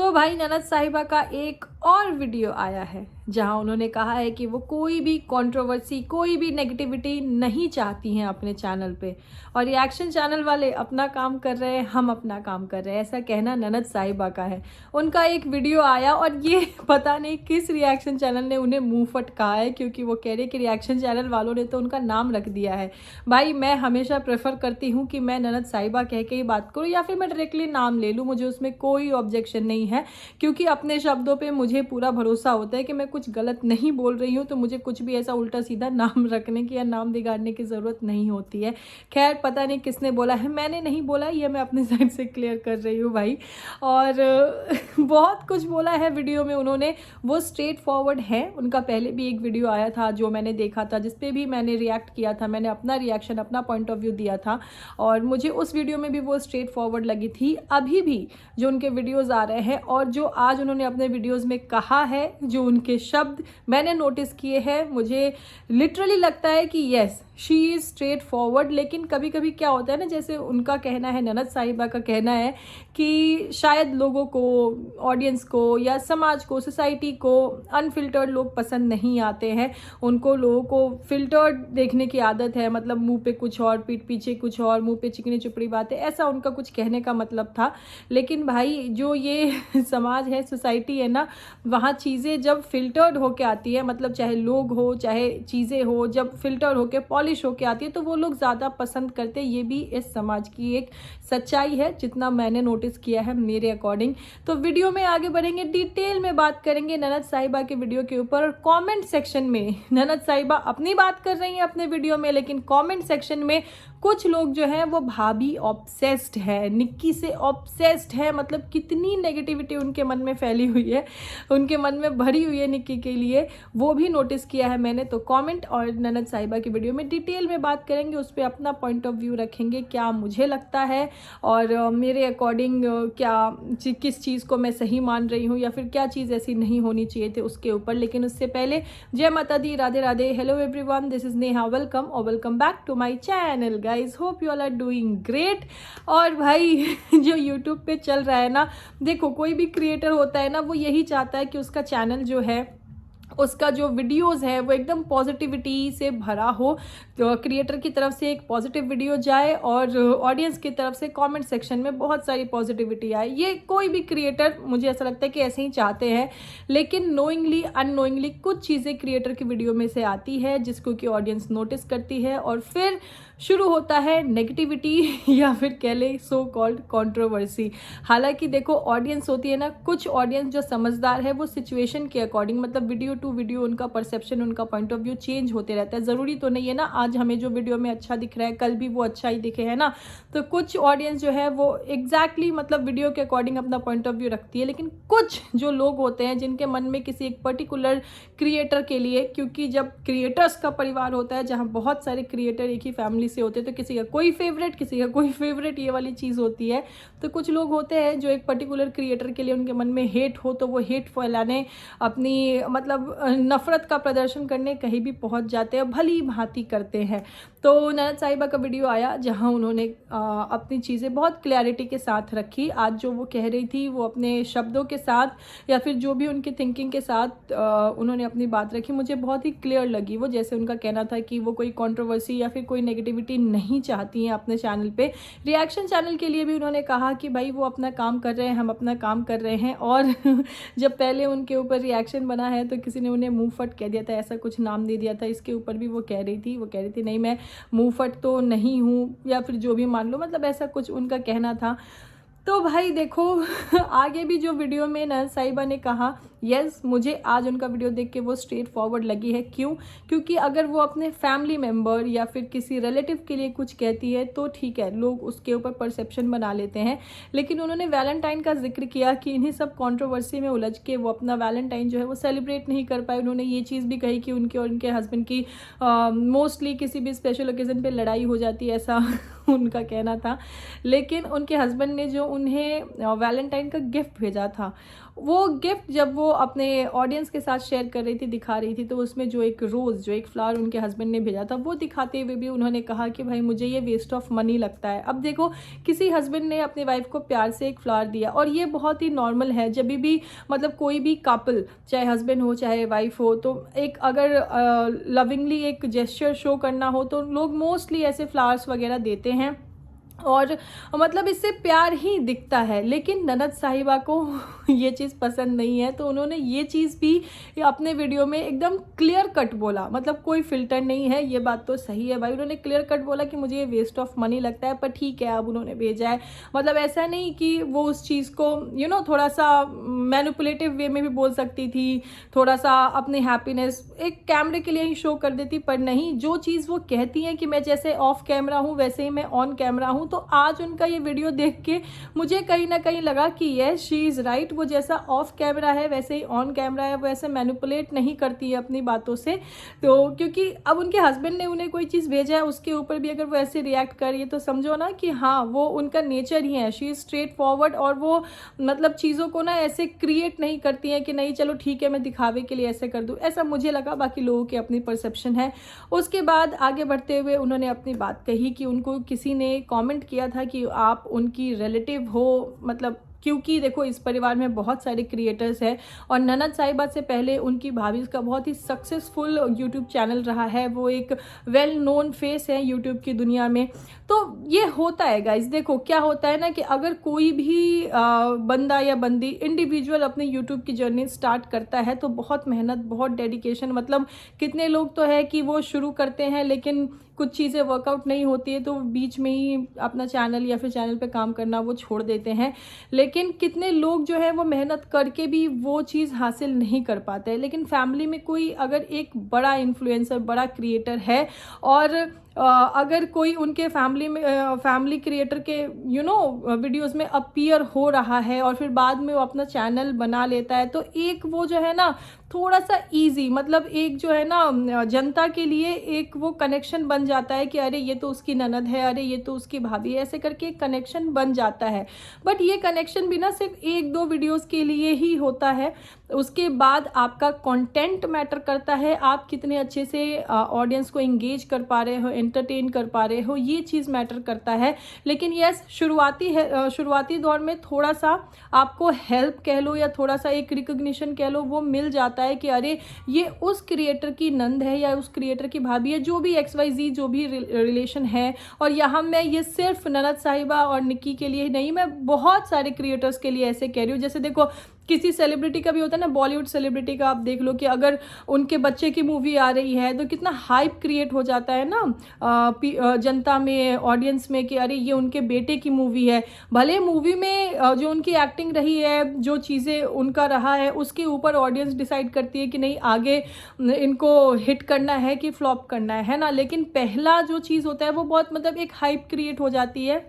तो भाई ननद साहिबा का एक और वीडियो आया है जहां उन्होंने कहा है कि वो कोई भी कंट्रोवर्सी, कोई भी नेगेटिविटी नहीं चाहती हैं अपने चैनल पे, और रिएक्शन चैनल वाले अपना काम कर रहे हैं, हम अपना काम कर रहे हैं, ऐसा कहना ननद साहिबा का है। उनका एक वीडियो आया और ये पता नहीं किस रिएक्शन चैनल ने उन्हें मुंह फट कहा है, क्योंकि वो कह रहे कि रिएक्शन चैनल वालों ने तो उनका नाम रख दिया है। भाई मैं हमेशा प्रेफर करती हूँ कि मैं ननद साहिबा कह के ही बात करूँ या फिर मैं डायरेक्टली नाम ले लूँ, मुझे उसमें कोई ऑब्जेक्शन नहीं है, क्योंकि अपने शब्दों पे मुझे पूरा भरोसा होता है कि मैं कुछ गलत नहीं बोल रही हूँ, तो मुझे कुछ भी ऐसा उल्टा सीधा नाम रखने की या नाम बिगाड़ने की ज़रूरत नहीं होती है। खैर पता नहीं किसने बोला है, मैंने नहीं बोला, ये मैं अपनी साइड से क्लियर कर रही हूँ भाई। और बहुत कुछ बोला है वीडियो में उन्होंने, वो स्ट्रेट फॉरवर्ड है। उनका पहले भी एक वीडियो आया था जो मैंने देखा था, जिसपे भी मैंने रिएक्ट किया था, मैंने अपना रिएक्शन, अपना पॉइंट ऑफ व्यू दिया था, और मुझे उस वीडियो में भी वो स्ट्रेट फॉरवर्ड लगी थी। अभी भी जो उनके वीडियोज़ आ रहे हैं और जो आज उन्होंने अपने वीडियोज़ में कहा है, जो उनके शब्द मैंने नोटिस किए हैं, मुझे लिटरली लगता है कि yes she is straight forward. लेकिन कभी कभी क्या होता है ना, जैसे उनका कहना है, ननद साहिबा का कहना है कि शायद लोगों को, ऑडियंस को या समाज को, सोसाइटी को अनफिल्टर्ड लोग पसंद नहीं आते हैं, उनको लोगों को फिल्टर्ड देखने की आदत है, मतलब मुंह पे कुछ और, पीठ पीछे कुछ और, मुंह पे चिकनी चुपड़ी बातें, ऐसा उनका कुछ कहने का मतलब था। लेकिन भाई जो ये समाज है, सोसाइटी है ना, वहाँ चीज़ें जब फिल्टर्ड होके आती है, मतलब चाहे लोग हो चाहे चीज़ें हो, जब फिल्टर होके पॉलिश होके आती है तो वो लोग ज़्यादा पसंद करते हैं। ये भी इस समाज की एक सच्चाई है, जितना मैंने नोटिस किया है मेरे अकॉर्डिंग। तो वीडियो में आगे बढ़ेंगे, डिटेल में बात करेंगे ननद साहिबा के वीडियो के ऊपर। और कमेंट सेक्शन में ननद साहिबा अपनी बात कर रही हैं अपने वीडियो में, लेकिन कमेंट सेक्शन में कुछ लोग जो हैं वो भाभी ऑब्सेस्ड है, निक्की से ऑब्सेस्ड है, मतलब कितनी नेगेटिविटी उनके मन में फैली हुई है, उनके मन में भरी हुई है निक्की के लिए, वो भी नोटिस किया है मैंने। तो कमेंट और ननद साहिबा की वीडियो में डिटेल में बात करेंगे, उस पर अपना पॉइंट ऑफ व्यू रखेंगे, क्या मुझे लगता है और मेरे अकॉर्डिंग क्या किस चीज़ को मैं सही मान रही हूँ या फिर क्या चीज़ ऐसी नहीं होनी चाहिए थी उसके ऊपर। लेकिन उससे पहले जय माता दी, Radhe Radhe, hello everyone, this is Neha, welcome और welcome back to my channel guys, hope you all are doing great. और भाई जो यूट्यूब पे चल रहा है ना, देखो कोई भी क्रिएटर होता है ना, वो यही चाहता है कि उसका चैनल जो है, उसका जो वीडियोस है वो एकदम पॉजिटिविटी से भरा हो, तो क्रिएटर की तरफ से एक पॉजिटिव वीडियो जाए और ऑडियंस की तरफ से कमेंट सेक्शन में बहुत सारी पॉजिटिविटी आए। ये कोई भी क्रिएटर, मुझे ऐसा लगता है कि ऐसे ही चाहते हैं। लेकिन नोइंगली अननोइंगली कुछ चीज़ें क्रिएटर की वीडियो में से आती है जिसको कि ऑडियंस नोटिस करती है, और फिर शुरू होता है नेगेटिविटी या फिर कह ले सो कॉल्ड कंट्रोवर्सी। हालांकि देखो ऑडियंस होती है ना, कुछ ऑडियंस जो समझदार है वो सिचुएशन के अकॉर्डिंग, मतलब वीडियो टू वीडियो उनका परसेप्शन, उनका पॉइंट ऑफ व्यू चेंज होते रहता है। ज़रूरी तो नहीं है ना आज हमें जो वीडियो में अच्छा दिख रहा है कल भी वो अच्छा ही दिखे, है ना। तो कुछ ऑडियंस जो है वो एग्जैक्टली मतलब वीडियो के अकॉर्डिंग अपना पॉइंट ऑफ व्यू रखती है। लेकिन कुछ जो लोग होते हैं जिनके मन में किसी एक पर्टिकुलर क्रिएटर के लिए, क्योंकि जब क्रिएटर्स का परिवार होता है जहाँ बहुत सारे क्रिएटर एक ही फैमिली से होते हैं, तो किसी का कोई फेवरेट, किसी का कोई फेवरेट, ये वाली चीज़ होती है। तो कुछ लोग होते हैं जो एक पर्टिकुलर क्रिएटर के लिए उनके मन में हेट हो तो वो हेट फैलाने, अपनी मतलब नफरत का प्रदर्शन करने कहीं भी पहुंच जाते हैं, भली भांति करते हैं। तो ननद साहिबा का वीडियो आया जहां उन्होंने अपनी चीज़ें बहुत क्लैरिटी के साथ रखी। आज जो वो कह रही थी वो अपने शब्दों के साथ या फिर जो भी उनकी थिंकिंग के साथ उन्होंने अपनी बात रखी, मुझे बहुत ही क्लियर लगी वो। जैसे उनका कहना था कि वो कोई कंट्रोवर्सी या फिर कोई नेगेटिविटी नहीं चाहती हैं अपने चैनल पे। रिएक्शन चैनल के लिए भी उन्होंने कहा कि भाई वो अपना काम कर रहे हैं, हम अपना काम कर रहे हैं। और जब पहले उनके ऊपर रिएक्शन बना है तो किसी ने उन्हें मुंह फट कह दिया था, ऐसा कुछ नाम दे दिया था, इसके ऊपर भी वो कह रही थी नहीं मैं मुंह फट तो नहीं हूँ, या फिर जो भी मान लो, मतलब ऐसा कुछ उनका कहना था। तो भाई देखो आगे भी जो वीडियो में ननद साहिबा ने कहा, यस मुझे आज उनका वीडियो देख के वो स्ट्रेट फॉरवर्ड लगी है। क्यों? क्योंकि अगर वो अपने फैमिली मेम्बर या फिर किसी रिलेटिव के लिए कुछ कहती है तो ठीक है, लोग उसके ऊपर परसेप्शन बना लेते हैं। लेकिन उन्होंने वैलेंटाइन का जिक्र किया कि इन्हीं सब कंट्रोवर्सी में उलझ के वो अपना वैलेंटाइन जो है वो सेलिब्रेट नहीं कर पाए। उन्होंने ये चीज़ भी कही कि उनके और उनके हस्बैंड की मोस्टली किसी भी स्पेशल ओकेज़न पे लड़ाई हो जाती है, ऐसा उनका कहना था। लेकिन उनके हस्बैंड ने जो उन्हें वैलेंटाइन का गिफ्ट भेजा था, वो गिफ्ट जब वो अपने ऑडियंस के साथ शेयर कर रही थी, दिखा रही थी, तो उसमें जो एक रोज़, जो एक फ्लावर उनके हस्बैंड ने भेजा था, वो दिखाते हुए भी उन्होंने कहा कि भाई मुझे ये वेस्ट ऑफ मनी लगता है। अब देखो, किसी हस्बैंड ने अपनी वाइफ को प्यार से एक फ्लावर दिया, और ये बहुत ही नॉर्मल है। जब भी मतलब कोई भी कपल, चाहे हस्बैंड हो चाहे वाइफ हो, तो एक अगर लविंगली एक जेस्चर शो करना हो तो लोग मोस्टली ऐसे फ्लावर्स वगैरह देते हैं, और मतलब इससे प्यार ही दिखता है। लेकिन ननद साहिबा को ये चीज़ पसंद नहीं है, तो उन्होंने ये चीज़ भी अपने वीडियो में एकदम क्लियर कट बोला, मतलब कोई फिल्टर नहीं है। ये बात तो सही है भाई, उन्होंने क्लियर कट बोला कि मुझे ये वेस्ट ऑफ मनी लगता है, पर ठीक है अब उन्होंने भेजा है। मतलब ऐसा नहीं कि वो उस चीज़ को थोड़ा सा मैनिपुलेटिव वे में भी बोल सकती थी, थोड़ा सा अपनी हैप्पीनेस एक कैमरे के लिए ही शो कर देती, पर नहीं, जो चीज़ वो कहती हैं कि मैं जैसे ऑफ कैमरा हूँ वैसे ही मैं ऑन कैमरा हूँ। तो आज उनका ये वीडियो देख के मुझे कहीं ना कहीं लगा कि यस, शी इज़ राइट। वो जैसा ऑफ कैमरा है वैसे ही ऑन कैमरा है, वो ऐसे मैनिपुलेट नहीं करती है अपनी बातों से। तो क्योंकि अब उनके हस्बैंड ने उन्हें कोई चीज़ भेजा है, उसके ऊपर भी अगर वो ऐसे रिएक्ट कर रही है, तो समझो ना कि हाँ, वो उनका नेचर ही है। शी इज़ स्ट्रेट फॉरवर्ड, और वो मतलब चीज़ों को ना ऐसे क्रिएट नहीं करती हैं कि नहीं चलो ठीक है मैं दिखावे के लिए ऐसे कर दूँ, ऐसा मुझे लगा। बाकी लोगों की अपनी परसेप्शन है। उसके बाद आगे बढ़ते हुए उन्होंने अपनी बात कही कि उनको किसी ने कमेंट किया था कि आप उनकी रिलेटिव हो, मतलब क्योंकि देखो इस परिवार में बहुत सारे क्रिएटर्स हैं, और ननद साहिबा से पहले उनकी भाभी का बहुत ही सक्सेसफुल यूट्यूब चैनल रहा है, वो एक वेल नोन फेस है यूट्यूब की दुनिया में। तो ये होता है गाइस, देखो क्या होता है ना कि अगर कोई भी बंदा या बंदी इंडिविजुअल अपनी यूट्यूब की जर्नी स्टार्ट करता है, तो बहुत मेहनत, बहुत डेडिकेशन, मतलब कितने लोग तो है कि वो शुरू करते हैं लेकिन कुछ चीज़ें वर्कआउट नहीं होती है, तो बीच में ही अपना चैनल या फिर चैनल पे काम करना वो छोड़ देते हैं। लेकिन कितने लोग जो है वो मेहनत करके भी वो चीज़ हासिल नहीं कर पाते हैं। लेकिन फैमिली में कोई अगर एक बड़ा इन्फ्लुएंसर, बड़ा क्रिएटर है, और अगर कोई उनके फैमिली क्रिएटर के वीडियोस में अपीयर हो रहा है, और फिर बाद में वो अपना चैनल बना लेता है, तो एक वो जो है ना थोड़ा सा इजी, मतलब एक जो है ना जनता के लिए एक वो कनेक्शन बन जाता है कि अरे ये तो उसकी ननद है, अरे ये तो उसकी भाभी है, ऐसे करके एक कनेक्शन बन जाता है। बट ये कनेक्शन भी ना सिर्फ एक दो वीडियोस के लिए ही होता है। उसके बाद आपका कंटेंट मैटर करता है, आप कितने अच्छे से ऑडियंस को एंगेज कर पा रहे हो, एंटरटेन कर पा रहे हो, ये चीज़ मैटर करता है। लेकिन यस, शुरुआती दौर में थोड़ा सा आपको हेल्प कह लो या थोड़ा सा एक रिकग्निशन कह लो, वो मिल जाता है कि अरे ये उस क्रिएटर की नंद है या उस क्रिएटर की भाभी है, जो भी XYZ जो भी रिलेशन है। और यहाँ मैं ये सिर्फ ननद साहिबा और निक्की के लिए नहीं, मैं बहुत सारे क्रिएटर्स के लिए ऐसे कह रही हूँ। जैसे देखो किसी सेलिब्रिटी का भी होता है ना, बॉलीवुड सेलिब्रिटी का आप देख लो कि अगर उनके बच्चे की मूवी आ रही है तो कितना हाइप क्रिएट हो जाता है ना जनता में, ऑडियंस में, कि अरे ये उनके बेटे की मूवी है। भले मूवी में जो उनकी एक्टिंग रही है, जो चीज़ें उनका रहा है, उसके ऊपर ऑडियंस डिसाइड करती है कि नहीं आगे इनको हिट करना है कि फ्लॉप करना है ना। लेकिन पहला जो चीज़ होता है वो बहुत मतलब एक हाइप क्रिएट हो जाती है,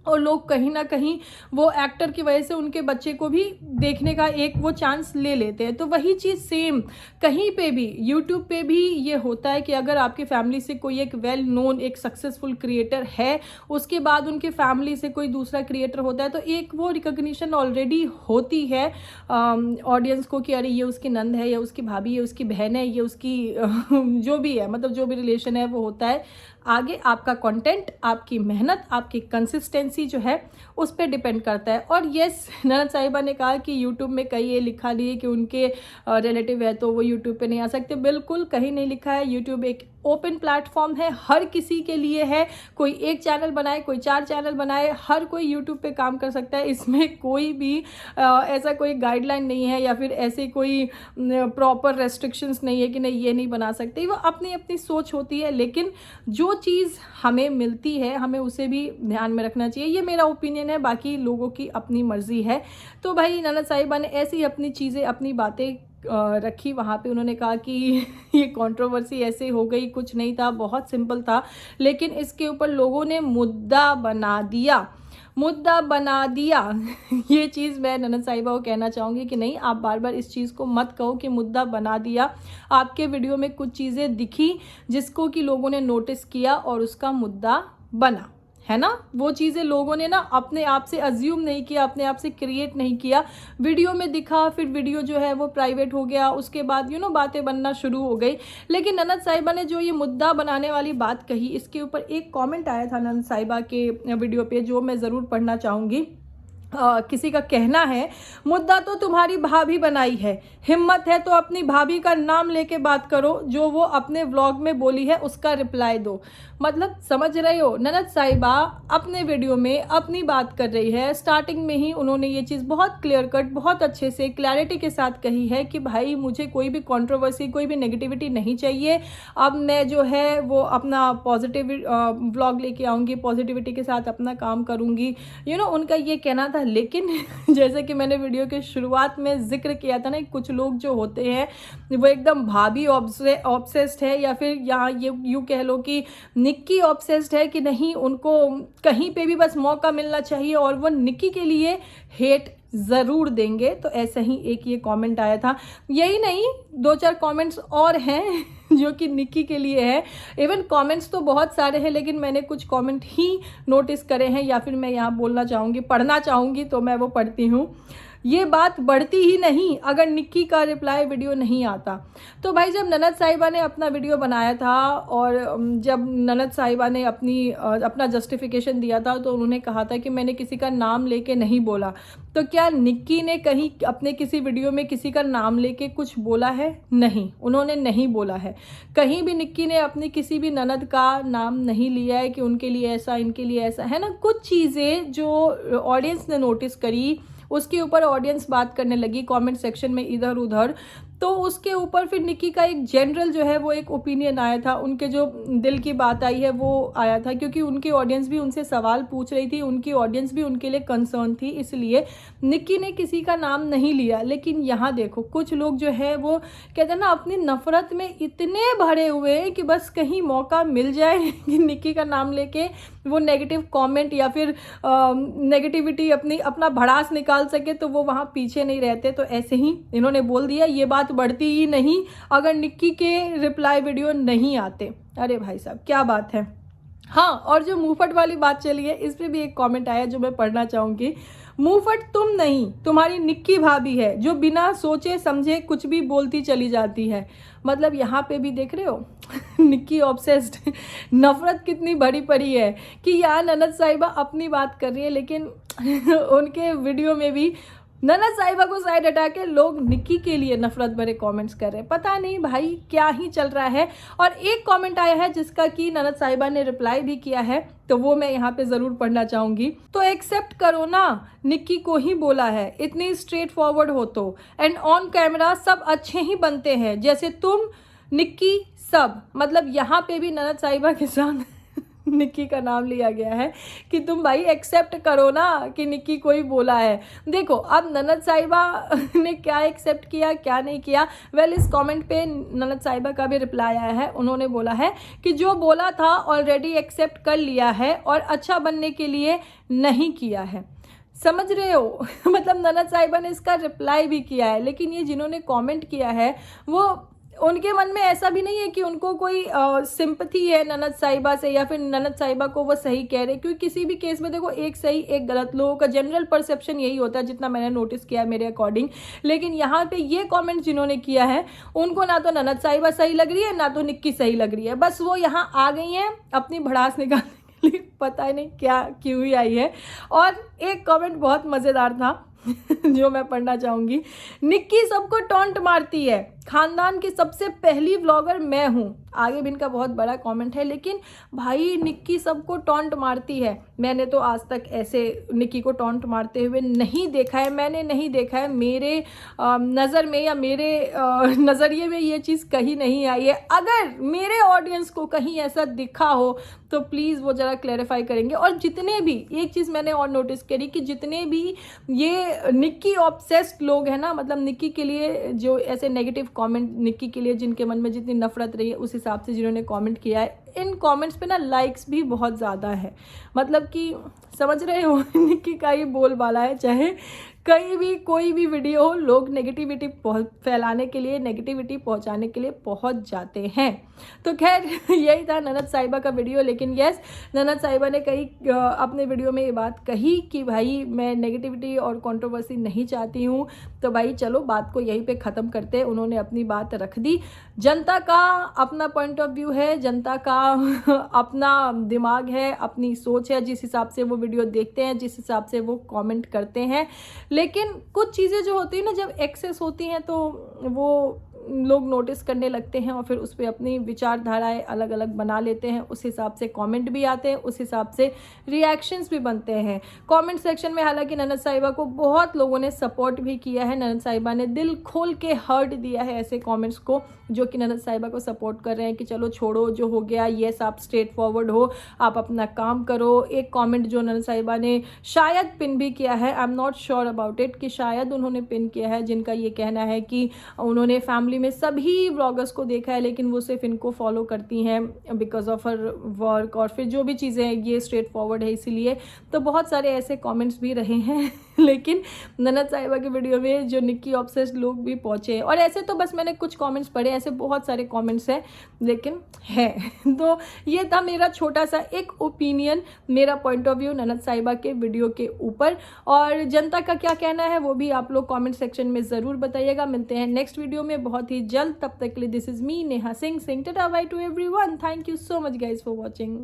और लोग कहीं ना कहीं वो एक्टर की वजह से उनके बच्चे को भी देखने का एक वो चांस ले लेते हैं। तो वही चीज़ सेम कहीं पे भी, यूट्यूब पे भी ये होता है कि अगर आपकी फैमिली से कोई एक वेल नोन, एक सक्सेसफुल क्रिएटर है, उसके बाद उनके फैमिली से कोई दूसरा क्रिएटर होता है, तो एक वो रिकग्निशन ऑलरेडी होती है ऑडियंस को कि अरे ये उसकी नंद है या उसकी भाभी है, उसकी बहन है, ये उसकी जो भी है, मतलब जो भी रिलेशन है वो होता है। आगे आपका कंटेंट, आपकी मेहनत, आपकी कंसिस्टेंसी जो है उस पर डिपेंड करता है। और यस, ननद साहिबा ने कहा कि यूट्यूब में कहीं ये लिखा नहीं है कि उनके रिलेटिव है तो वो यूट्यूब पे नहीं आ सकते। बिल्कुल कहीं नहीं लिखा है। यूट्यूब एक ओपन प्लेटफॉर्म है, हर किसी के लिए है। कोई एक चैनल बनाए, कोई 4 चैनल बनाए, हर कोई यूट्यूब पे काम कर सकता है। इसमें कोई भी ऐसा कोई गाइडलाइन नहीं है या फिर ऐसे कोई प्रॉपर रेस्ट्रिक्शंस नहीं है कि नहीं ये नहीं बना सकते। वो अपनी अपनी सोच होती है, लेकिन जो चीज़ हमें मिलती है हमें उसे भी ध्यान में रखना चाहिए। ये मेरा ओपिनियन है, बाकी लोगों की अपनी मर्जी है। तो भाई ननद साहिबा ने ऐसी अपनी चीज़ें, अपनी बातें रखी वहाँ पे। उन्होंने कहा कि ये कंट्रोवर्सी ऐसे हो गई, कुछ नहीं था, बहुत सिंपल था, लेकिन इसके ऊपर लोगों ने मुद्दा बना दिया। ये चीज़ मैं ननद साहिबा को कहना चाहूँगी कि नहीं, आप बार बार इस चीज़ को मत कहो कि मुद्दा बना दिया। आपके वीडियो में कुछ चीज़ें दिखी जिसको कि लोगों ने नोटिस किया और उसका मुद्दा बना, है ना। वो चीज़ें लोगों ने ना अपने आप से अज्यूम नहीं किया, अपने आप से क्रिएट नहीं किया, वीडियो में दिखा, फिर वीडियो जो है वो प्राइवेट हो गया, उसके बाद बातें बनना शुरू हो गई। लेकिन ननद साहिबा ने जो ये मुद्दा बनाने वाली बात कही, इसके ऊपर एक कमेंट आया था ननद साहिबा के वीडियो पे, जो मैं ज़रूर पढ़ना चाहूँगी। किसी का कहना है, मुद्दा तो तुम्हारी भाभी बनाई है, हिम्मत है तो अपनी भाभी का नाम लेके बात करो, जो वो अपने व्लॉग में बोली है उसका रिप्लाई दो। मतलब समझ रहे हो, ननद साहिबा अपने वीडियो में अपनी बात कर रही है। स्टार्टिंग में ही उन्होंने ये चीज़ बहुत क्लियर कट, बहुत अच्छे से क्लैरिटी के साथ कही है कि भाई मुझे कोई भी कंट्रोवर्सी, कोई भी नेगेटिविटी नहीं चाहिए। अब मैं जो है वो अपना पॉजिटिव व्लॉग लेके आऊँगी, पॉजिटिविटी के साथ अपना काम करूँगी, उनका ये कहना था। लेकिन जैसे कि मैंने वीडियो के शुरुआत में जिक्र किया था ना, कुछ लोग जो होते हैं वो एकदम भाभी ऑब्सेस्ड है, या फिर यहाँ ये यूँ कह लो कि निक्की ऑब्सेस्ड है कि नहीं, उनको कहीं पे भी बस मौका मिलना चाहिए और वो निक्की के लिए हेट ज़रूर देंगे। तो ऐसे ही एक ये कमेंट आया था। यही नहीं, 2-4 कमेंट्स और हैं जो कि निक्की के लिए है। इवन कमेंट्स तो बहुत सारे हैं, लेकिन मैंने कुछ कमेंट ही नोटिस करे हैं, या फिर मैं यहाँ बोलना चाहूँगी, पढ़ना चाहूँगी, तो मैं वो पढ़ती हूँ। ये बात बढ़ती ही नहीं अगर निक्की का रिप्लाई वीडियो नहीं आता। तो भाई जब ननद साहिबा ने अपना वीडियो बनाया था और जब ननद साहिबा ने अपना जस्टिफिकेशन दिया था, तो उन्होंने कहा था कि मैंने किसी का नाम लेके नहीं बोला। तो क्या निक्की ने कहीं अपने किसी वीडियो में किसी का नाम लेके कुछ बोला है? नहीं, उन्होंने नहीं बोला है। कहीं भी निक्की ने अपनी किसी भी ननद का नाम नहीं लिया है कि उनके लिए ऐसा, इनके लिए ऐसा, है ना। कुछ चीज़ें जो ऑडियंस ने नोटिस करी, उसके ऊपर ऑडियंस बात करने लगी कमेंट सेक्शन में इधर उधर। तो उसके ऊपर फिर निक्की का एक जनरल जो है वो एक ओपिनियन आया था, उनके जो दिल की बात आई है वो आया था, क्योंकि उनकी ऑडियंस भी उनसे सवाल पूछ रही थी, उनकी ऑडियंस भी उनके लिए कंसर्न थी, इसलिए निक्की ने किसी का नाम नहीं लिया। लेकिन यहाँ देखो, कुछ लोग जो है वो कहते हैं ना, अपनी नफरत में इतने भरे हुए हैं कि बस कहीं मौका मिल जाए कि निक्की का नाम लेके वो नेगेटिव कमेंट या फिर नेगेटिविटी अपना भड़ास निकाल सके, तो वो वहाँ पीछे नहीं रहते। तो ऐसे ही इन्होंने बोल दिया, ये बात बढ़ती ही नहीं अगर निक्की के रिप्लाई वीडियो नहीं आते। अरे भाई साहब, क्या बात है। हाँ, और जो मुंहफट वाली बात चली है, इस पे भी एक कमेंट आया जो मैं पढ़ना चाहूँगी। मुंहफट तुम नहीं, तुम्हारी निक्की भाभी है, जो बिना सोचे समझे कुछ भी बोलती चली जाती है। मतलब यहाँ पे भी देख रहे हो निक्की ऑब्सेस्ड, नफरत कितनी भरी पड़ी है कि यहाँ ननद साहिबा अपनी बात कर रही है, लेकिन उनके वीडियो में भी ननद साहिबा को साइड हटा के लोग निक्की के लिए नफरत भरे कमेंट्स कर रहे हैं। पता नहीं भाई क्या ही चल रहा है। और एक कमेंट आया है जिसका कि ननद साहिबा ने रिप्लाई भी किया है, तो वो मैं यहाँ पे ज़रूर पढ़ना चाहूँगी। तो एक्सेप्ट करो ना, निक्की को ही बोला है, इतनी स्ट्रेट फॉरवर्ड हो तो। एंड ऑन कैमरा सब अच्छे ही बनते हैं, जैसे तुम, निक्की, सब। मतलब यहाँ पे भी ननद साहिबा के साथ निक्की का नाम लिया गया है कि तुम भाई एक्सेप्ट करो ना कि निक्की को ही बोला है। देखो अब ननद साहिबा ने क्या एक्सेप्ट किया, क्या नहीं किया। वेल, इस कमेंट पे ननद साहिबा का भी रिप्लाई आया है। उन्होंने बोला है कि जो बोला था ऑलरेडी एक्सेप्ट कर लिया है और अच्छा बनने के लिए नहीं किया है। समझ रहे हो मतलब ननद साहिबा ने इसका रिप्लाई भी किया है। लेकिन ये जिन्होंने कमेंट किया है, वो उनके मन में ऐसा भी नहीं है कि उनको कोई सिंपैथी है ननद साहिबा से, या फिर ननद साहिबा को वो सही कह रहे। क्योंकि किसी भी केस में देखो, एक सही एक गलत, लोगों का जनरल परसेप्शन यही होता है, जितना मैंने नोटिस किया है मेरे अकॉर्डिंग। लेकिन यहाँ पे ये कमेंट जिन्होंने किया है, उनको ना तो ननद साहिबा सही लग रही है, ना तो निक्की सही लग रही है। बस वो यहाँ आ गई हैं अपनी भड़ास निकालने के लिए, पता ही नहीं क्या क्यों ही आई है। और एक कमेंट बहुत मज़ेदार था जो मैं पढ़ना चाहूँगी। निक्की सबको टॉन्ट मारती है, खानदान की सबसे पहली व्लॉगर मैं हूँ। आगे भी इनका बहुत बड़ा कमेंट है, लेकिन भाई निक्की सबको टॉन्ट मारती है। मैंने तो आज तक ऐसे निक्की को टॉन्ट मारते हुए नहीं देखा है, मैंने नहीं देखा है। मेरे नज़र में या मेरे नज़रिए में ये चीज़ कहीं नहीं आई है। अगर मेरे ऑडियंस को कहीं ऐसा दिखा हो तो प्लीज़ वो ज़रा क्लैरिफाई करेंगे। और जितने भी, एक चीज़ मैंने और नोटिस करी कि जितने भी ये निक्की ऑब्सेस्ड लोग हैं ना, मतलब निक्की के लिए जो ऐसे नेगेटिव कमेंट, निक्की के लिए जिनके मन में जितनी नफरत रही है, उस हिसाब से जिन्होंने कमेंट किया है, इन कमेंट्स पे ना लाइक्स भी बहुत ज़्यादा है। मतलब कि समझ रहे हो निक्की का ही बोलबाला है, चाहे कहीं भी कोई भी वीडियो हो, लोग नेगेटिविटी फैलाने के लिए, नेगेटिविटी पहुंचाने के लिए पहुंच जाते हैं। तो खैर यही था ननद साहिबा का वीडियो। लेकिन यस, ननद साहिबा ने अपने वीडियो में ये बात कही कि भाई मैं नेगेटिविटी और कंट्रोवर्सी नहीं चाहती हूँ, तो भाई चलो बात को यहीं पे ख़त्म करते हैं। उन्होंने अपनी बात रख दी। जनता का अपना पॉइंट ऑफ व्यू है, जनता का अपना दिमाग है, अपनी सोच है, जिस हिसाब से वो वीडियो देखते हैं, जिस हिसाब से वो कमेंट करते हैं। लेकिन कुछ चीज़ें जो होती है ना, जब एक्सेस होती हैं तो वो लोग नोटिस करने लगते हैं और फिर उस पर अपनी विचारधाराएं अलग अलग बना लेते हैं। उस हिसाब से कमेंट भी आते हैं, उस हिसाब से रिएक्शंस भी बनते हैं कमेंट सेक्शन में। हालांकि ननद साहिबा को बहुत लोगों ने सपोर्ट भी किया है। ननद साहिबा ने दिल खोल के हर्ट दिया है ऐसे कमेंट्स को जो कि ननद साहिबा को सपोर्ट कर रहे हैं कि चलो छोड़ो, जो हो गया, येस आप स्ट्रेट फॉरवर्ड हो, आप अपना काम करो। एक कमेंट जो ननद साहिबा ने शायद पिन भी किया है, I am not sure about it, कि शायद उन्होंने पिन किया है, जिनका ये कहना है कि उन्होंने फैमिली में सभी व्लॉगर्स को देखा है लेकिन वो सिर्फ इनको फॉलो करती हैं बिकॉज ऑफ हर वर्क, और फिर जो भी चीज़ें हैं ये स्ट्रेट फॉरवर्ड है इसीलिए। तो बहुत सारे ऐसे कमेंट्स भी रहे हैं लेकिन ननद साहिबा के वीडियो में जो निक्की ऑब्सेस्ड लोग भी पहुंचे, और ऐसे तो बस मैंने कुछ कमेंट्स पढ़े, ऐसे बहुत सारे कमेंट्स हैं लेकिन है। तो ये था मेरा छोटा सा एक ओपिनियन, मेरा पॉइंट ऑफ व्यू ननद साहिबा के वीडियो के ऊपर। और जनता का क्या कहना है वो भी आप लोग कमेंट सेक्शन में ज़रूर बताइएगा। मिलते हैं नेक्स्ट वीडियो में बहुत ही जल्द। तब तक के लिए this is me Neha Singh, tata by two everyone. Thank you so much guys for watching.